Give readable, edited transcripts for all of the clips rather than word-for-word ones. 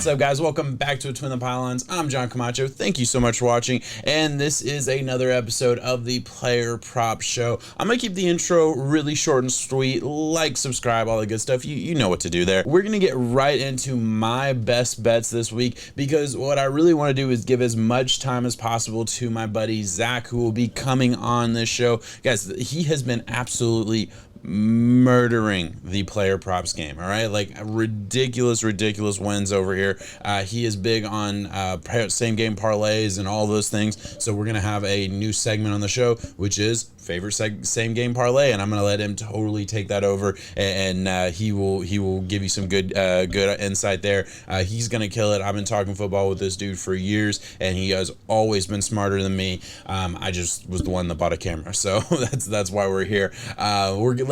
What's up, guys? Welcome back to Between the Pylons. I'm John Camacho. Thank you so much for watching, and this is another episode of the Player Prop Show. I'm gonna keep the intro really short and sweet. Like, subscribe, all the good stuff. You know what to do there. We're gonna get right into my best bets this week, because what I really want to do is give as much time as possible to my buddy Zach, who will be coming on this show. Guys, he has been absolutely murdering the player props game. All right, like ridiculous wins over here. He is big on same game parlays and all those things, so we're gonna have a new segment on the show, which is favorite same game parlay, and I'm gonna let him totally take that over, and he will give you some good insight there. He's gonna kill it. I've been talking football with this dude for years, and he has always been smarter than me. I just was the one that bought a camera, so that's why we're here.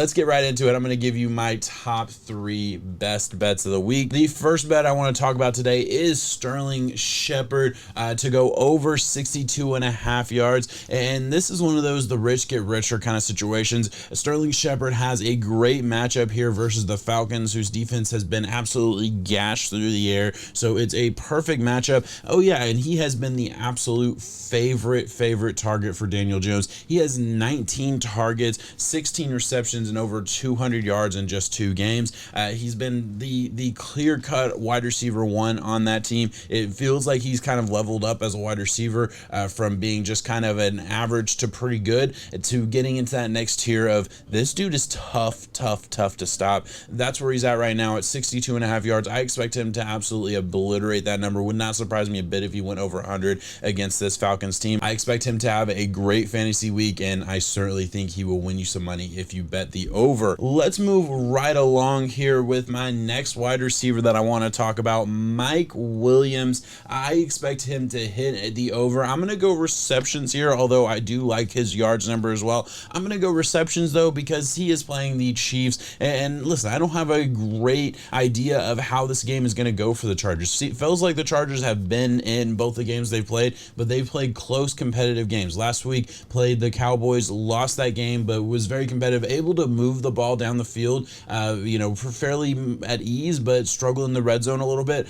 Let's get right into it. I'm gonna give you my top 3 best bets of the week. The first bet I want to talk about today is Sterling Shepard to go over 62.5 yards, and this is one of those the rich get richer kind of situations. Sterling Shepard has a great matchup here versus the Falcons, whose defense has been absolutely gashed through the air, so it's a perfect matchup. Oh yeah, and he has been the absolute favorite target for Daniel Jones. He has 19 targets, 16 receptions, and over 200 yards in just 2 games. He's been the clear-cut wide receiver 1 on that team. It feels like he's kind of leveled up as a wide receiver from being just kind of an average to pretty good to getting into that next tier of this dude is tough to stop. That's where he's at right now at 62.5 yards. I expect him to absolutely obliterate that number. Would not surprise me a bit if he went over 100 against this Falcons team. I expect him to have a great fantasy week, and I certainly think he will win you some money if you bet the over. Let's move right along here with my next wide receiver that I want to talk about, Mike Williams. I expect him to hit the over. I'm going to go receptions here, although I do like his yards number as well. I'm going to go receptions though, because he is playing the Chiefs, and listen, I don't have a great idea of how this game is going to go for the Chargers. See, it feels like the Chargers have been in both the games they've played, but they've played close competitive games. Last week played the Cowboys, lost that game, but was very competitive, able to move the ball down the field, fairly at ease, but struggle in the red zone a little bit.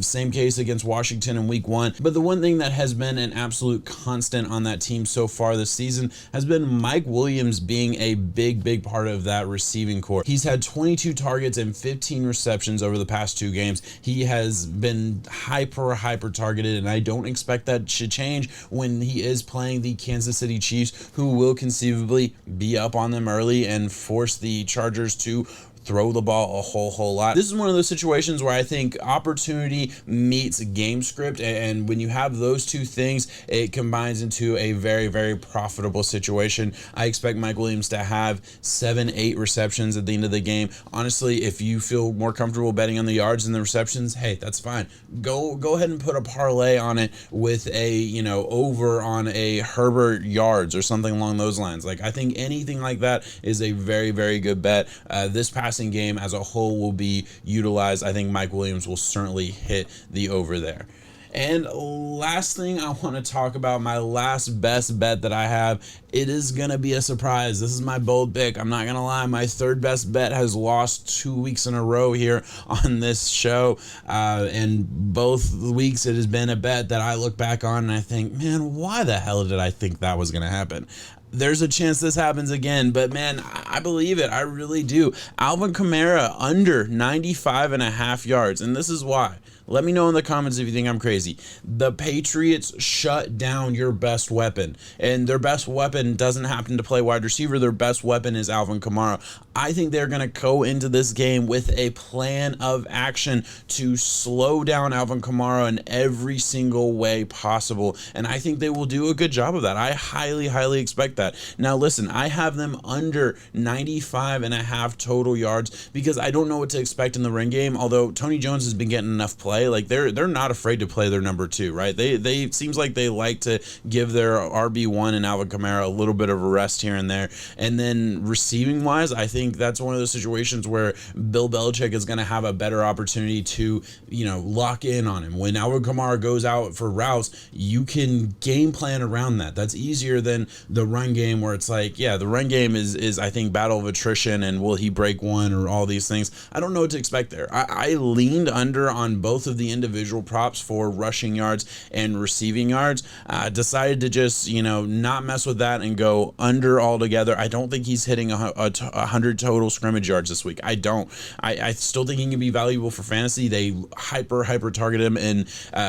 Same case against Washington in week 1. But the one thing that has been an absolute constant on that team so far this season has been Mike Williams being a big part of that receiving core. He's had 22 targets and 15 receptions over the past 2 games. He has been hyper targeted, and I don't expect that to change when he is playing the Kansas City Chiefs, who will conceivably be up on them early and force the Chargers to throw the ball a whole lot. This is one of those situations where I think opportunity meets game script, and when you have those two things, it combines into a very profitable situation. I expect Mike Williams to have 7-8 receptions at the end of the game. Honestly, if you feel more comfortable betting on the yards than the receptions, hey, that's fine. Go ahead and put a parlay on it with a over on a Herbert yards or something along those lines. Like, I think anything like that is a very good bet. This passing game as a whole will be utilized. I think Mike Williams will certainly hit the over there. And last thing I want to talk about, my last best bet that I have, it is going to be a surprise. This is my bold pick. I'm not going to lie. My 3rd best bet has lost 2 weeks in a row here on this show. And both weeks it has been a bet that I look back on and I think, man, why the hell did I think that was going to happen? There's a chance this happens again, but man, I believe it. I really do. Alvin Kamara under 95.5 yards, and this is why. Let me know in the comments if you think I'm crazy. The Patriots shut down your best weapon, and their best weapon doesn't happen to play wide receiver. Their best weapon is Alvin Kamara. I think they're going to go into this game with a plan of action to slow down Alvin Kamara in every single way possible, and I think they will do a good job of that. I highly expect that. Now listen, I have them under 95.5 total yards because I don't know what to expect in the run game, although Tony Jones has been getting enough play. Like, they're not afraid to play their number 2, right? They seems like they like to give their RB1 and Alvin Kamara a little bit of a rest here and there. And then receiving wise, I think that's one of those situations where Bill Belichick is going to have a better opportunity to, lock in on him. When Alvin Kamara goes out for routes, you can game plan around that. That's easier than the run game where it's like, yeah, the run game is I think battle of attrition and will he break one or all these things. I don't know what to expect there. I leaned under on both both of the individual props for rushing yards and receiving yards. Decided to just, not mess with that and go under altogether. I don't think he's hitting 100 total scrimmage yards this week. I don't. I still think he can be valuable for fantasy. They hyper target him in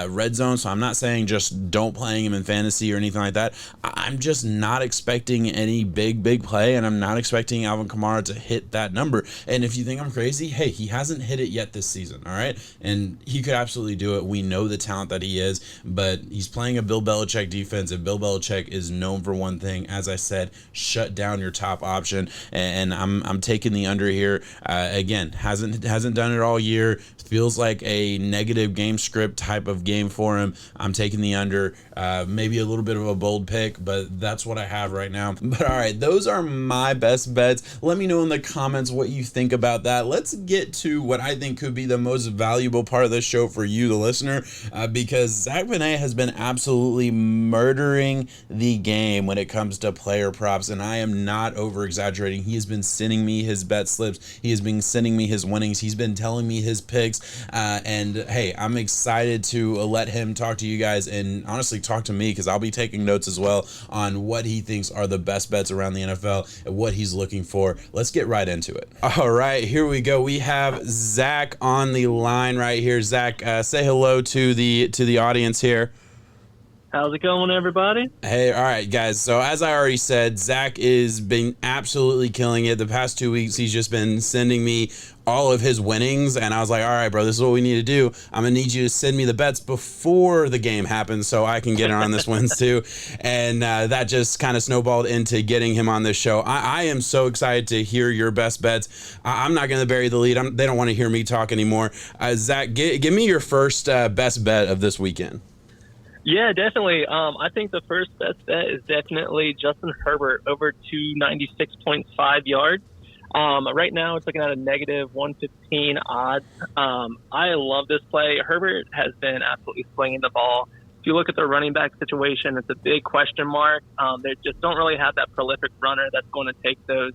red zone, so I'm not saying just don't playing him in fantasy or anything like that. I'm just not expecting any big play, and I'm not expecting Alvin Kamara to hit that number. And if you think I'm crazy, hey, he hasn't hit it yet this season, all right? And he could absolutely do it. We know the talent that he is, but he's playing a Bill Belichick defense, and Bill Belichick is known for one thing, as I said, shut down your top option. And I'm taking the under here. Again, hasn't done it all year. Feels like a negative game script type of game for him. I'm taking the under. Maybe a little bit of a bold pick, but that's what I have right now. But all right, those are my best bets. Let me know in the comments what you think about that. Let's get to what I think could be the most valuable part of this show for you, the listener, because Zach Benet has been absolutely murdering the game when it comes to player props, and I am not over-exaggerating. He has been sending me his bet slips. He has been sending me his winnings. He's been telling me his picks, and hey, I'm excited to let him talk to you guys and honestly talk to me, because I'll be taking notes as well on what he thinks are the best bets around the NFL and what he's looking for. Let's get right into it. All right, here we go. We have Zach on the line right here. Zach, say hello to the audience here. How's it going, everybody? Hey, all right, guys. So as I already said, Zach is been absolutely killing it. The past 2 weeks, he's just been sending me all of his winnings, and I was like, all right, bro, this is what we need to do. I'm going to need you to send me the bets before the game happens so I can get in on this wins too. And that just kind of snowballed into getting him on this show. I am so excited to hear your best bets. I'm not going to bury the lead. They don't want to hear me talk anymore. Zach, give me your first best bet of this weekend. Yeah, definitely. I think the first best bet is definitely Justin Herbert over 296.5 yards. Right now, it's looking at a negative 115 odds. I love this play. Herbert has been absolutely slinging the ball. If you look at the running back situation, it's a big question mark. They just don't really have that prolific runner that's going to take those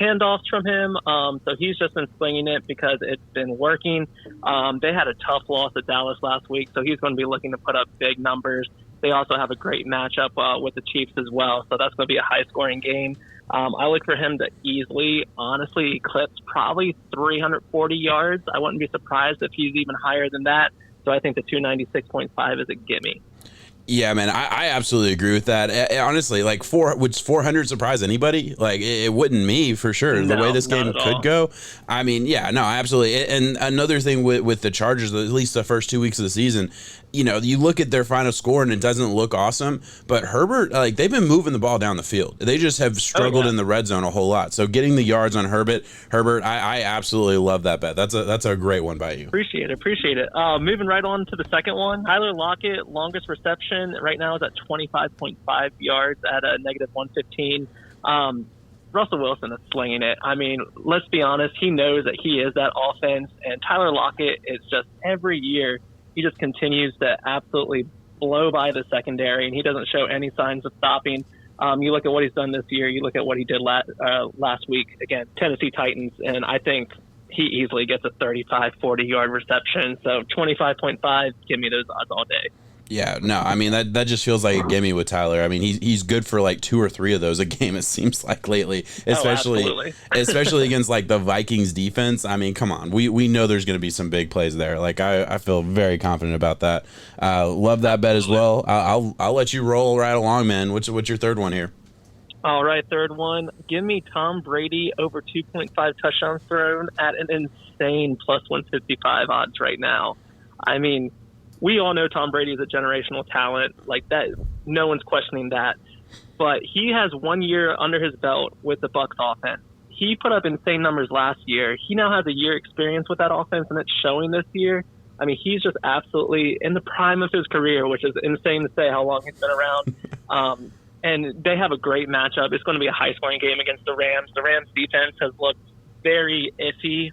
handoffs from him. So he's just been slinging it because it's been working. They had a tough loss at Dallas last week, so he's going to be looking to put up big numbers. They also have a great matchup with the Chiefs as well, so that's going to be a high-scoring game. I look for him to easily, honestly, eclipse probably 340 yards. I wouldn't be surprised if he's even higher than that. So I think the 296.5 is a gimme. Yeah, man, I absolutely agree with that. Honestly, like would 400 surprise anybody? Like it wouldn't me for sure. The way this game could go. I mean, yeah, no, absolutely. And another thing with the Chargers, at least the first 2 weeks of the season, you look at their final score and it doesn't look awesome. But Herbert, like they've been moving the ball down the field. They just have struggled in the red zone a whole lot. So getting the yards on Herbert, I absolutely love that bet. That's a great one by you. Appreciate it. Moving right on to the second one, Tyler Lockett, longest reception right now is at 25.5 yards at a negative 115. Russell Wilson is slinging it. I mean, let's be honest. He knows that he is that offense, and Tyler Lockett is just every year he just continues to absolutely blow by the secondary, and he doesn't show any signs of stopping. You look at what he's done this year. You look at what he did last week against Tennessee Titans, and I think he easily gets a 35, 40-yard reception. So 25.5, give me those odds all day. Yeah, no, I mean, that just feels like a gimme with Tyler. I mean, he's good for like 2 or 3 of those a game, it seems like lately, especially against like the Vikings defense. I mean, come on, we know there's going to be some big plays there. Like I feel very confident about that. Love that bet as well. I'll let you roll right along, man. What's your third one here? All right, third one. Give me Tom Brady over 2.5 touchdowns thrown at an insane plus 155 odds right now. I mean, we all know Tom Brady is a generational talent. Like that, no one's questioning that. But he has 1 year under his belt with the Bucs offense. He put up insane numbers last year. He now has a year experience with that offense, and it's showing this year. I mean, he's just absolutely in the prime of his career, which is insane to say how long he's been around. And they have a great matchup. It's going to be a high-scoring game against the Rams. The Rams' defense has looked very iffy.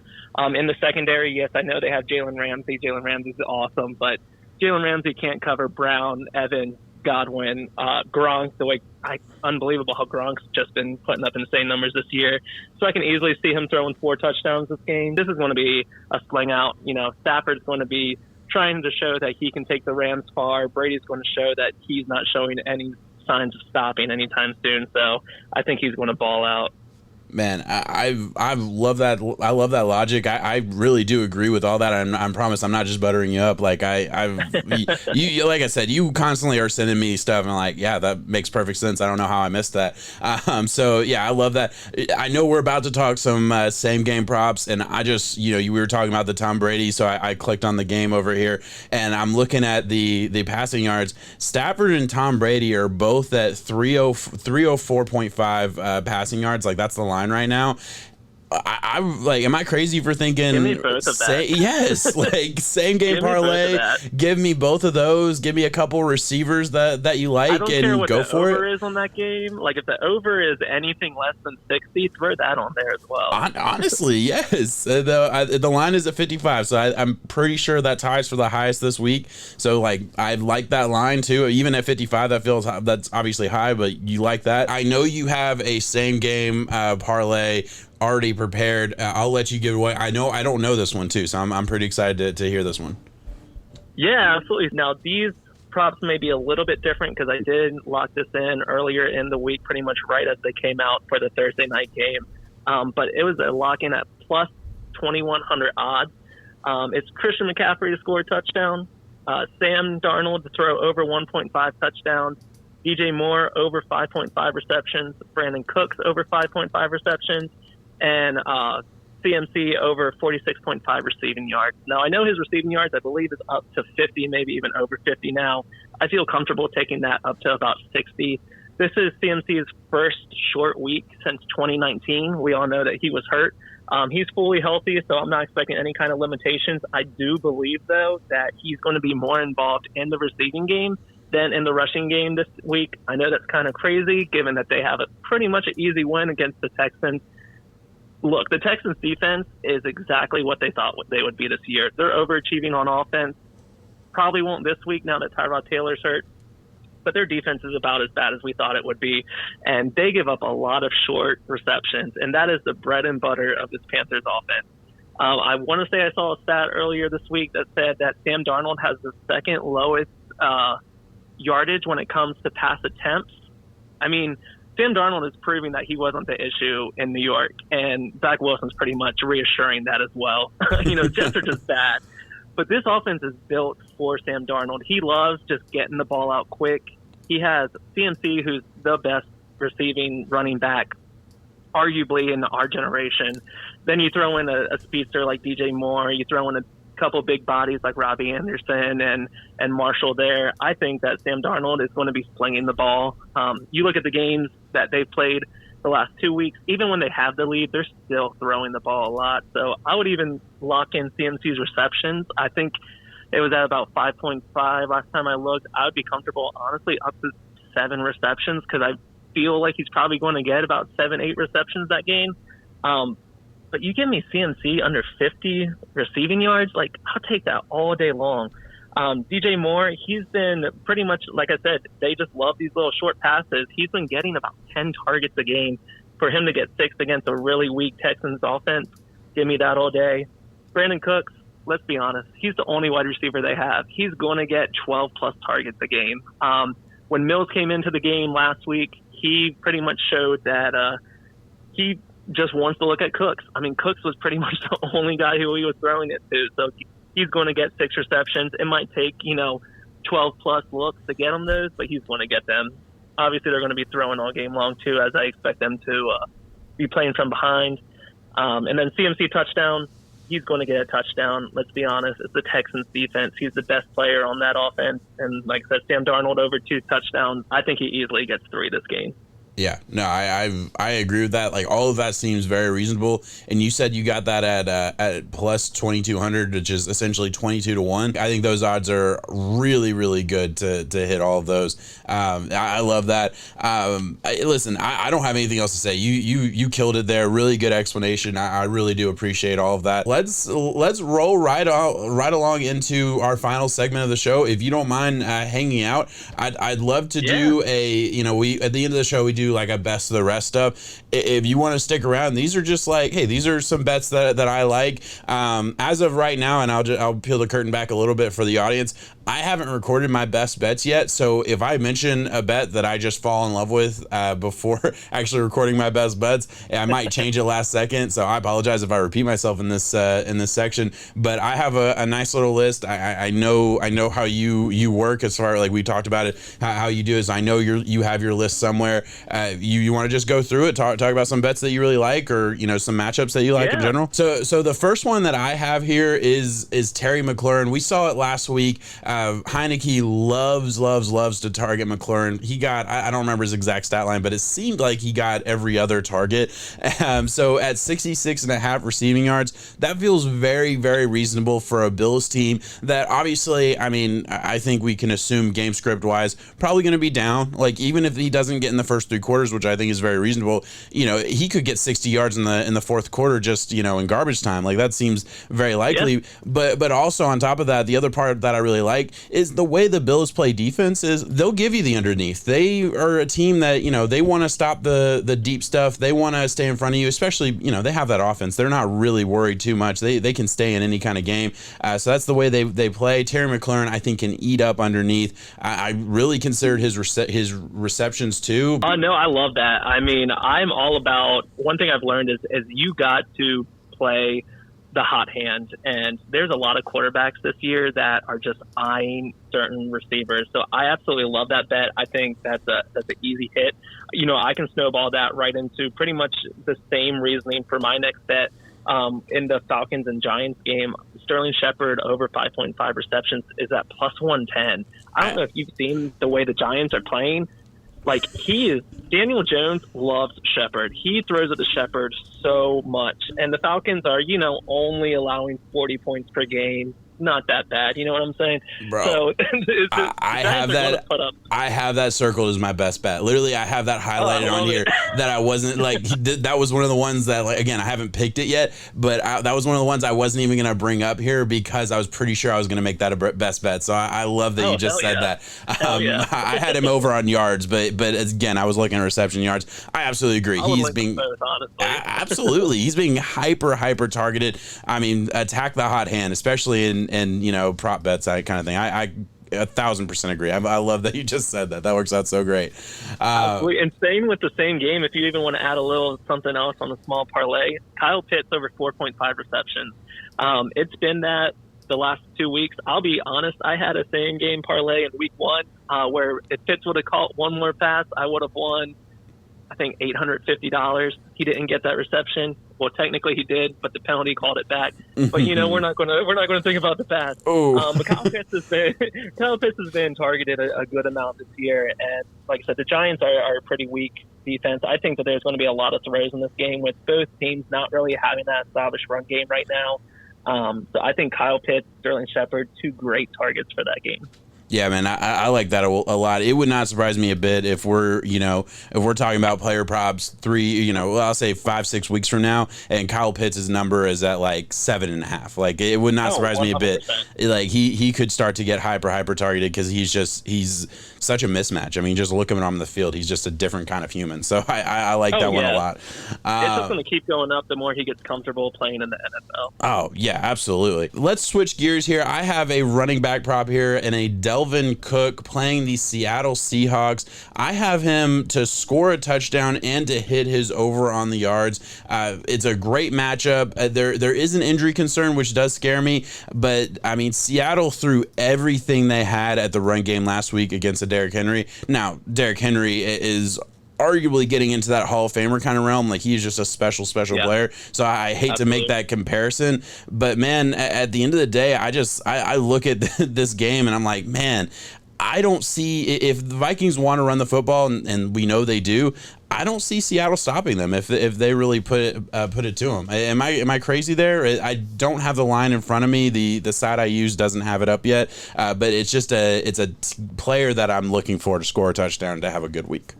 In the secondary, yes, I know they have Jalen Ramsey. Jalen Ramsey's awesome, but Jalen Ramsey can't cover Brown, Evans, Godwin, Gronk. Unbelievable how Gronk's just been putting up insane numbers this year. So I can easily see him throwing 4 touchdowns this game. This is going to be a sling out. Stafford's going to be trying to show that he can take the Rams far. Brady's going to show that he's not showing any signs of stopping anytime soon. So I think he's going to ball out. Man, I love that. I love that logic. I really do agree with all that. I promise I'm not just buttering you up. Like you like I said, you constantly are sending me stuff, and I'm like, yeah, that makes perfect sense. I don't know how I missed that. So yeah, I love that. I know we're about to talk some same game props, and I just, we were talking about the Tom Brady, so I clicked on the game over here, and I'm looking at the passing yards. Stafford and Tom Brady are both at 304.5 passing yards. Like, that's the line right now. I'm like, am I crazy for thinking? Give me both of that. Yes, like same game parlay. Give me both of those. Give me a couple receivers that you like, I don't care what go the for over it. is on that game. Like, if the over is anything less than 60, throw that on there as well. Honestly, yes. The line is at 55, so I'm pretty sure that ties for the highest this week. So like, I like that line too. Even at 55, that's obviously high, but you like that. I know you have a same game parlay already prepared. I'll let you give it away. I don't know this one too, so I'm pretty excited to hear this one. Yeah, absolutely. Now, these props may be a little bit different because I did lock this in earlier in the week, pretty much right as they came out for the Thursday night game. But it was a lock-in at plus 2,100 odds. It's Christian McCaffrey to score a touchdown, Sam Darnold to throw over 1.5 touchdowns, DJ Moore over 5.5 receptions, Brandon Cooks over 5.5 receptions, and CMC over 46.5 receiving yards. Now, I know his receiving yards, I believe, is up to 50, maybe even over 50 now. I feel comfortable taking that up to about 60. This is CMC's first short week since 2019. We all know that he was hurt. He's fully healthy, so I'm not expecting any kind of limitations. I do believe, though, that he's going to be more involved in the receiving game than in the rushing game this week. I know that's kind of crazy, given that they have pretty much an easy win against the Texans. Look, the Texans defense is exactly what they thought they would be this year. They're overachieving on offense. Probably won't this week now that Tyrod Taylor's hurt, but their defense is about as bad as we thought it would be. And they give up a lot of short receptions, and that is the bread and butter of this Panthers offense. I want to say I saw a stat earlier this week that said that Sam Darnold has the second lowest yardage when it comes to pass attempts. I mean, Sam Darnold is proving that he wasn't the issue in New York, and Zach Wilson's pretty much reassuring that as well. Jets are just bad. But this offense is built for Sam Darnold. He loves just getting the ball out quick. He has CMC, who's the best receiving running back, arguably in our generation. Then you throw in a speedster like DJ Moore. You throw in a couple big bodies like Robbie Anderson and Marshall there. I think that Sam Darnold is going to be slinging the ball. You look at the games that they've played the last 2 weeks, even when they have the lead, they're still throwing the ball a lot. So I would even lock in CMC's receptions. I think it was at about 5.5 last time I looked. I would be comfortable, honestly, up to 7 receptions because I feel like he's probably going to get about 7-8 receptions that game. But you give me CMC under 50 receiving yards, like, I'll take that all day long. DJ Moore, he's been pretty much, like I said, they just love these little short passes. He's been getting about 10 targets a game. For him to get 6 against a really weak Texans offense, give me that all day. Brandon Cooks, let's be honest, he's the only wide receiver they have. He's going to get 12-plus targets a game. When Mills came into the game last week, he pretty much showed that he just wants to look at Cooks. I mean, Cooks was pretty much the only guy who he was throwing it to. So he's going to get 6 receptions. It might take, 12-plus looks to get him those, but he's going to get them. Obviously, they're going to be throwing all game long, too, as I expect them to be playing from behind. And then CMC touchdown, he's going to get a touchdown. Let's be honest. It's the Texans defense. He's the best player on that offense. And like I said, Sam Darnold over 2 touchdowns. I think he easily gets 3 this game. Yeah, no, I agree with that. Like, all of that seems very reasonable. And you said you got that at plus 2,200, which is essentially 22-1. I think those odds are really, really good to hit all of those. I love that. Listen, I don't have anything else to say. You killed it there. Really good explanation. I really do appreciate all of that. Let's roll right along into our final segment of the show. If you don't mind hanging out, I'd love to do we at the end of the show we do do like a best of the rest stuff. If you want to stick around, these are just like, hey, these are some bets that I like. As of right now, and I'll peel the curtain back a little bit for the audience, I haven't recorded my best bets yet, so if I mention a bet that I just fall in love with before actually recording my best bets, I might change it last second. So I apologize if I repeat myself in this section. But I have a nice little list. I know how you work as far as, like we talked about it, how you do is I know you have your list somewhere. You want to just go through it, talk about some bets that you really like, or some matchups that you like in general. So the first one that I have here is Terry McLaurin. We saw it last week. Heineke loves to target McLaurin. He got, I don't remember his exact stat line, but it seemed like he got every other target. So at 66.5 receiving yards, that feels very, very reasonable for a Bills team that obviously, I think we can assume game script wise, probably going to be down. Like, even if he doesn't get in the first 3 quarters, which I think is very reasonable, he could get 60 yards in the fourth quarter just, in garbage time. Like, that seems very likely. But also on top of that, the other part that I really like is the way the Bills play defense is they'll give you the underneath. They are a team that, they want to stop the deep stuff. They want to stay in front of you, especially, they have that offense. They're not really worried too much. They can stay in any kind of game. So that's the way they play. Terry McLaurin, I think, can eat up underneath. I really considered his receptions too. Oh, no, I love that. I'm all about, one thing I've learned is you got to play the hot hand, and there's a lot of quarterbacks this year that are just eyeing certain receivers. So I absolutely love that bet. I think that's an easy hit. I can snowball that right into pretty much the same reasoning for my next bet. In the Falcons and Giants game, Sterling Shepard over 5.5 receptions is at plus 110. I don't know if you've seen the way the Giants are playing. Like, Daniel Jones loves Shepard. He throws it to Shepard so much. And the Falcons are, only allowing 40 points per game. Not that bad. You know what I'm saying? Bro, so, I have that circled as my best bet. Literally, I have that highlighted on here that I wasn't like, that was one of the ones that, like, again, I haven't picked it yet, but that was one of the ones I wasn't even going to bring up here because I was pretty sure I was going to make that a best bet. So I love that you just said that. I had him over on yards, but again, I was looking at reception yards. I absolutely agree. He's being absolutely, he's being hyper targeted. Attack the hot hand, especially in prop bets, that kind of thing. I 1,000% agree. I love that you just said that. That works out so great. And staying with the same game, if you even want to add a little something else on the small parlay, Kyle Pitts over 4.5 receptions. It's been that the last 2 weeks. I'll be honest, I had a same game parlay in week 1 where if Pitts would have caught one more pass, I would have won, I think, $850. He didn't get that reception. Well, technically he did, but the penalty called it back. But we're not going to think about the pass. But Kyle Pitts has been targeted a good amount this year, and like I said, the Giants are a pretty weak defense. I think that there's going to be a lot of throws in this game with both teams not really having that established run game right now. So I think Kyle Pitts, Sterling Shepard, 2 great targets for that game. Yeah, man, I like that a lot. It would not surprise me a bit if we're talking about player props 3, I'll say 5-6 weeks from now, and Kyle Pitts' number is at like 7.5. Like, it would not surprise 100%. Me a bit. Like, he could start to get hyper targeted because he's such a mismatch. Just look at him on the field. He's just a different kind of human. So I like that one a lot. It's just going to keep going up the more he gets comfortable playing in the NFL. Oh, yeah, absolutely. Let's switch gears here. I have a running back prop here and a Delvin Cook playing the Seattle Seahawks. I have him to score a touchdown and to hit his over on the yards. It's a great matchup. There is an injury concern, which does scare me, but Seattle threw everything they had at the run game last week against the Derrick Henry. Now, Derrick Henry is arguably getting into that Hall of Famer kind of realm. Like, he's just a special player. So I hate to make that comparison, but man, at the end of the day, I look at this game and I'm like, man, I don't see, if the Vikings want to run the football, and we know they do, I don't see Seattle stopping them if they really put it to them. Am I crazy there? I don't have the line in front of me. The site I use doesn't have it up yet, but it's just it's a player that I'm looking for to score a touchdown to have a good week.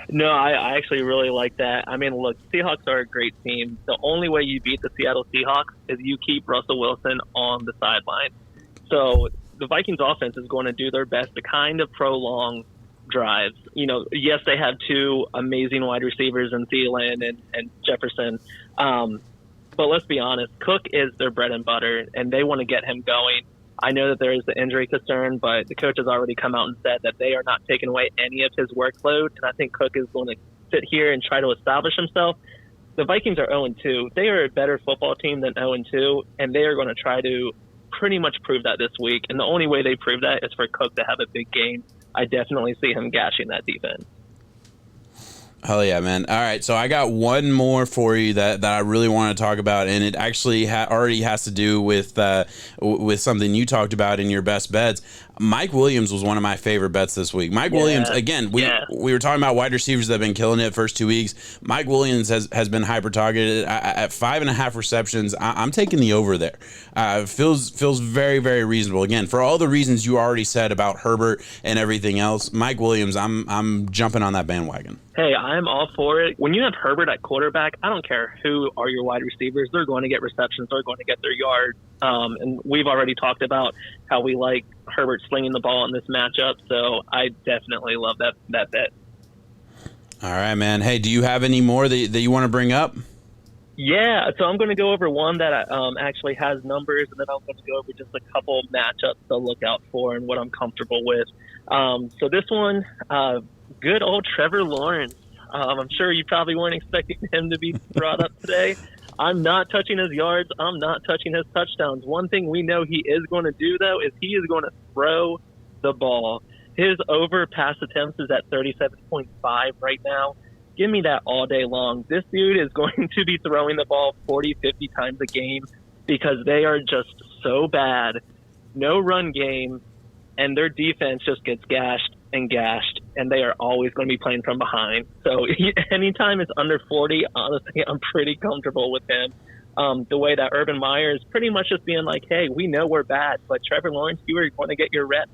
No, I actually really like that. Look, Seahawks are a great team. The only way you beat the Seattle Seahawks is you keep Russell Wilson on the sideline. So the Vikings offense is going to do their best to kind of prolong drives. Yes, they have two amazing wide receivers in Thielen and Jefferson. But let's be honest, Cook is their bread and butter, and they want to get him going. I know that there is the injury concern, but the coach has already come out and said that they are not taking away any of his workload, and I think Cook is going to sit here and try to establish himself. The Vikings are 0-2. They are a better football team than 0-2, and they are going to try to pretty much prove that this week, and the only way they prove that is for Cook to have a big game. I definitely see him gashing that defense. Hell yeah, man. All right, so I got one more for you that I really want to talk about, and it actually already has to do with something you talked about in your best bets. Mike Williams was one of my favorite bets this week. Mike Williams, again, we were talking about wide receivers that have been killing it the first 2 weeks. Mike Williams has been hyper-targeted at 5.5 receptions. I'm taking the over there. Feels very, very reasonable. Again, for all the reasons you already said about Herbert and everything else, Mike Williams, I'm jumping on that bandwagon. Hey, I'm all for it. When you have Herbert at quarterback, I don't care who are your wide receivers. They're going to get receptions. They're going to get their yards. And we've already talked about how we like Herbert slinging the ball in this matchup. So I definitely love that bet. All right, man. Hey, do you have any more that you want to bring up? Yeah, so I'm going to go over one that actually has numbers, and then I'm going to go over just a couple matchups to look out for and what I'm comfortable with. So this one, good old Trevor Lawrence. I'm sure you probably weren't expecting him to be brought up today. I'm not touching his yards. I'm not touching his touchdowns. One thing we know he is going to do, though, is he is going to throw the ball. His over pass attempts is at 37.5 right now. Give me that all day long. This dude is going to be throwing the ball 40, 50 times a game because they are just so bad. No run game, and their defense just gets gashed, and they are always going to be playing from behind. So anytime it's under 40, honestly, I'm pretty comfortable with him. The way that Urban Meyer is pretty much just being like, hey, we know we're bad, but Trevor Lawrence, you are going to get your reps.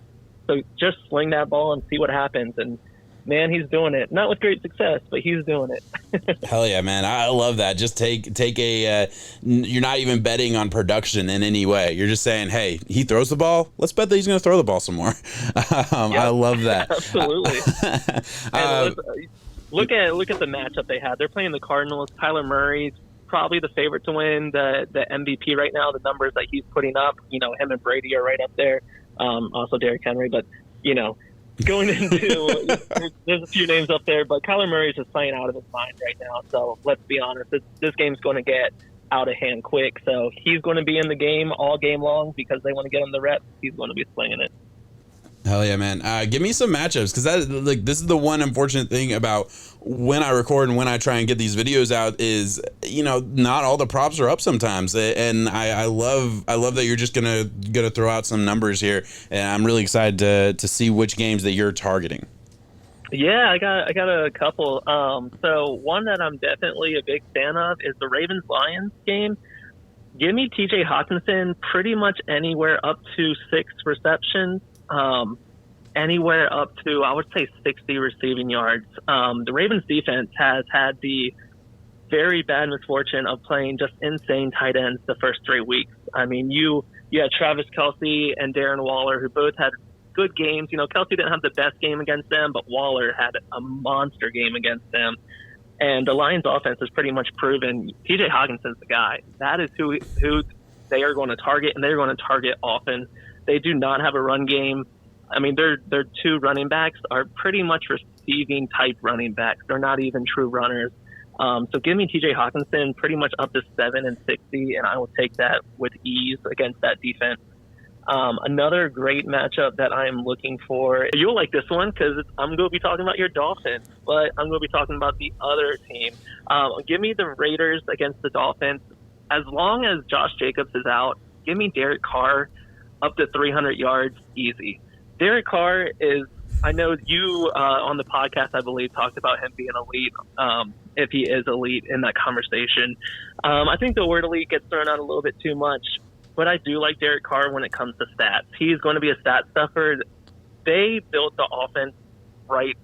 So just sling that ball and see what happens. And man, he's doing it. Not with great success, but he's doing it. Hell yeah, man. I love that. Just take a you're not even betting on production in any way. You're just saying, hey, he throws the ball. Let's bet that he's going to throw the ball some more. I love that. Absolutely. Look at the matchup they had. They're playing the Cardinals. Kyler Murray's probably the favorite to win the MVP right now. The numbers that he's putting up, him and Brady are right up there. Also Derrick Henry, but going into there's a few names up there, but Kyler Murray is just playing out of his mind right now. So let's be honest, this game's going to get out of hand quick. So he's going to be in the game all game long because they want to get him the reps. He's going to be slinging it. Hell yeah, man. Give me some matchups, because this is the one unfortunate thing about when I record and when I try and get these videos out is, not all the props are up sometimes. And I love that you're just gonna throw out some numbers here, and I'm really excited to see which games that you're targeting. Yeah, I got a couple. So one that I'm definitely a big fan of is the Ravens-Lions game. Give me TJ Hawkinson pretty much anywhere up to 6 receptions. Anywhere up to, I would say, 60 receiving yards. The Ravens defense has had the very bad misfortune of playing just insane tight ends the first 3 weeks. I mean, you had Travis Kelce and Darren Waller, who both had good games. Kelce didn't have the best game against them, but Waller had a monster game against them. And the Lions offense has pretty much proven TJ Hawkinson's the guy. That is who they are going to target, and they're going to target often. They do not have a run game. I mean, their 2 running backs are pretty much receiving type running backs. They're not even true runners. So give me TJ Hawkinson pretty much up to 7 and 60, and I will take that with ease against that defense. Another great matchup that I'm looking for, you'll like this one because I'm going to be talking about your Dolphins, but I'm going to be talking about the other team. Give me the Raiders against the Dolphins. As long as Josh Jacobs is out, give me Derek Carr up to 300 yards, easy. Derek Carr is, I know you on the podcast, I believe, talked about him being elite, if he is elite in that conversation. I think the word elite gets thrown out a little bit too much, but I do like Derek Carr when it comes to stats. He's going to be a stat stuffer. They built the offense right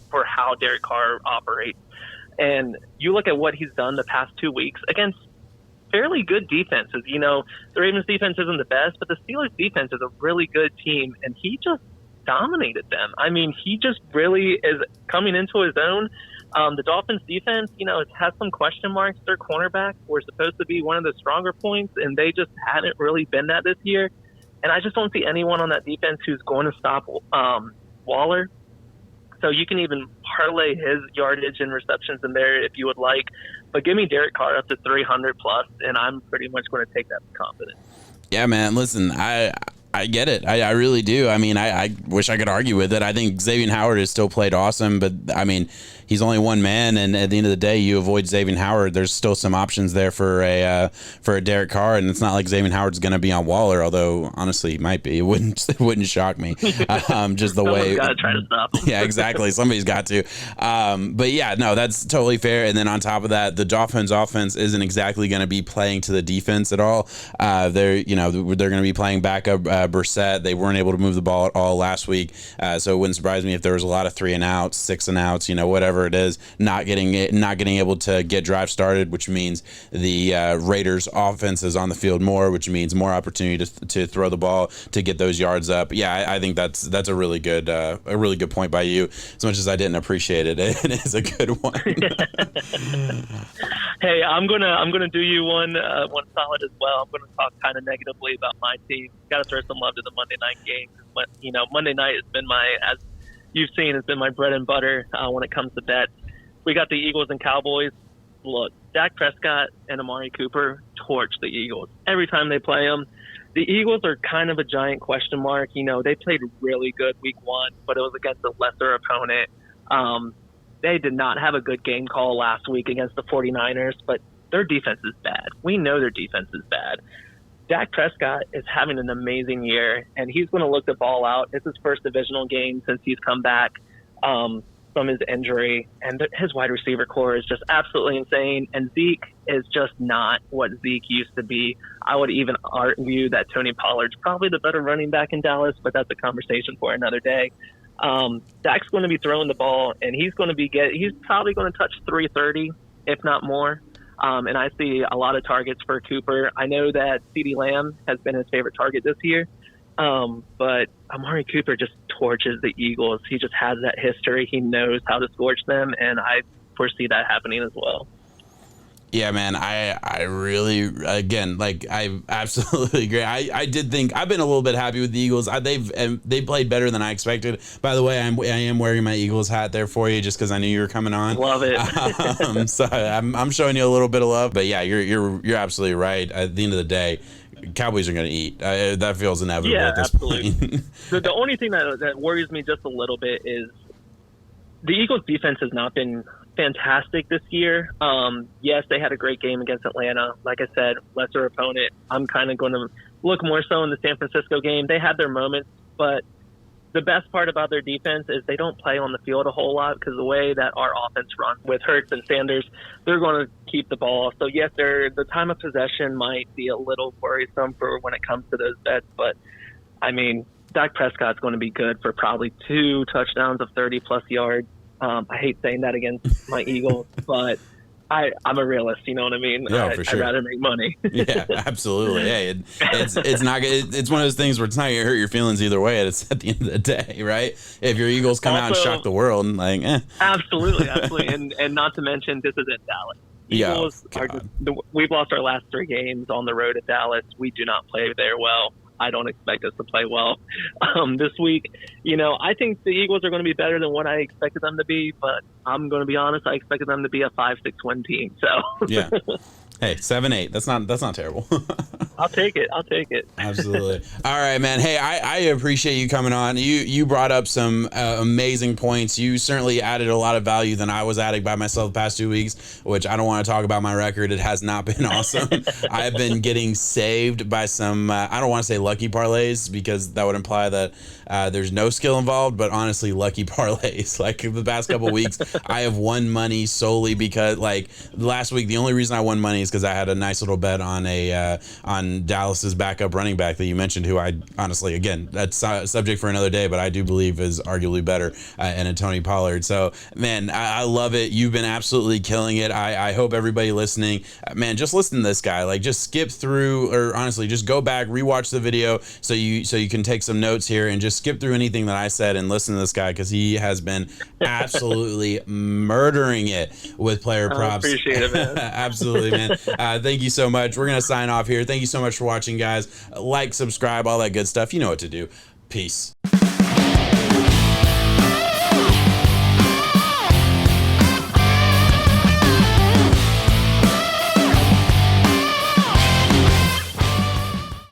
for how Derek Carr operates. And you look at what he's done the past 2 weeks against fairly good defenses. The Ravens defense isn't the best, but the Steelers defense is a really good team, and he just dominated them. I mean, he just really is coming into his own. The Dolphins defense, it has some question marks. Their cornerbacks were supposed to be one of the stronger points, and they just hadn't really been that this year. And I just don't see anyone on that defense who's going to stop Waller. So you can even parlay his yardage and receptions in there if you would like. But give me Derek Carr up to 300 plus, and I'm pretty much going to take that with confidence. Yeah, man. Listen, I get it. I really do. I mean, I wish I could argue with it. I think Xavier Howard has still played awesome, but I mean, he's only one man, and at the end of the day, you avoid Xavier Howard. There's still some options there for a Derek Carr, and it's not like Xavier Howard's going to be on Waller. Although honestly, he might be. It wouldn't shock me. Just the way. Got to try to stop him. Yeah, exactly. Somebody's got to. But yeah, no, that's totally fair. And then on top of that, the Dolphins' offense isn't exactly going to be playing to the defense at all. They're going to be playing backup Brissett. They weren't able to move the ball at all last week, so it wouldn't surprise me if there was a lot of 3 and outs, 6 and outs, whatever it is, not getting able to get drive started, which means the Raiders' offense is on the field more, which means more opportunity to throw the ball to get those yards up. Yeah, I think that's a really good point by you. As much as I didn't appreciate it, it is a good one. Hey, I'm gonna do you one solid as well. I'm gonna talk kind of negatively about my team. Got to throw some love to the Monday night game. But Monday night has been as you've seen, has been my bread and butter when it comes to bets. We got the Eagles and Cowboys. Look, Dak Prescott and Amari Cooper torch the Eagles every time they play them. The Eagles are kind of a giant question mark. They played really good week 1, but it was against a lesser opponent. They did not have a good game call last week against the 49ers, but their defense is bad. We know their defense is bad. Dak Prescott is having an amazing year, and he's going to look the ball out. It's his first divisional game since he's come back from his injury, and his wide receiver core is just absolutely insane, and Zeke is just not what Zeke used to be. I would even argue that Tony Pollard's probably the better running back in Dallas, but that's a conversation for another day. Dak's going to be throwing the ball, and he's probably going to touch 330, if not more. And I see a lot of targets for Cooper. I know that CeeDee Lamb has been his favorite target this year, but Amari Cooper just torches the Eagles. He just has that history. He knows how to scorch them, and I foresee that happening as well. Yeah, man, I really, again, I absolutely agree. I did think I've been a little bit happy with the Eagles. They played better than I expected. By the way, I am wearing my Eagles hat there for you just because I knew you were coming on. Love it. So I'm showing you a little bit of love. But yeah, you're absolutely right. At the end of the day, Cowboys are going to eat. That feels inevitable at this point. The only thing that worries me just a little bit is the Eagles' defense has not been fantastic this year. Yes, they had a great game against Atlanta. Like I said, lesser opponent. I'm kind of going to look more so in the San Francisco game. They had their moments, but the best part about their defense is they don't play on the field a whole lot because the way that our offense runs with Hurts and Sanders, they're going to keep the ball. So yes, the time of possession might be a little worrisome for when it comes to those bets, but I mean, Dak Prescott's going to be good for probably 2 touchdowns of 30-plus yards. I hate saying that against my Eagles, but I'm a realist. You know what I mean? Yeah, for sure. I'd rather make money. Yeah, absolutely. Hey, it's not. It's one of those things where it's not going to hurt your feelings either way. It's at the end of the day, right? If your Eagles come out and shock the world, Absolutely, and not to mention this is in Dallas. Eagles we've lost our last 3 games on the road at Dallas. We do not play there well. I don't expect us to play well this week. I think the Eagles are going to be better than what I expected them to be, but I'm going to be honest. I expected them to be a 5-6 win team. So yeah. Hey, 7-8. That's not terrible. I'll take it. Absolutely. All right, man. Hey, I appreciate you coming on. You brought up some amazing points. You certainly added a lot of value than I was adding by myself the past 2 weeks, which I don't want to talk about my record. It has not been awesome. I've been getting saved by some, I don't want to say lucky parlays because that would imply that there's no skill involved, but honestly, lucky parlays. Like the past couple weeks, I have won money solely because last week, the only reason I won money is because I had a nice little bet on on Dallas's backup running back that you mentioned, who I honestly, again, that's a subject for another day, but I do believe is arguably better, and Tony Pollard. So, man, I love it. You've been absolutely killing it. I hope everybody listening, man, just listen to this guy. Like, just skip through, or honestly, just go back, rewatch the video so you can take some notes here and just skip through anything that I said and listen to this guy, because he has been absolutely murdering it with player props. I appreciate it, man. Absolutely, man. Thank you so much. We're going to sign off here. Thank you so much for watching, guys. Like, subscribe, all that good stuff. You know what to do. Peace.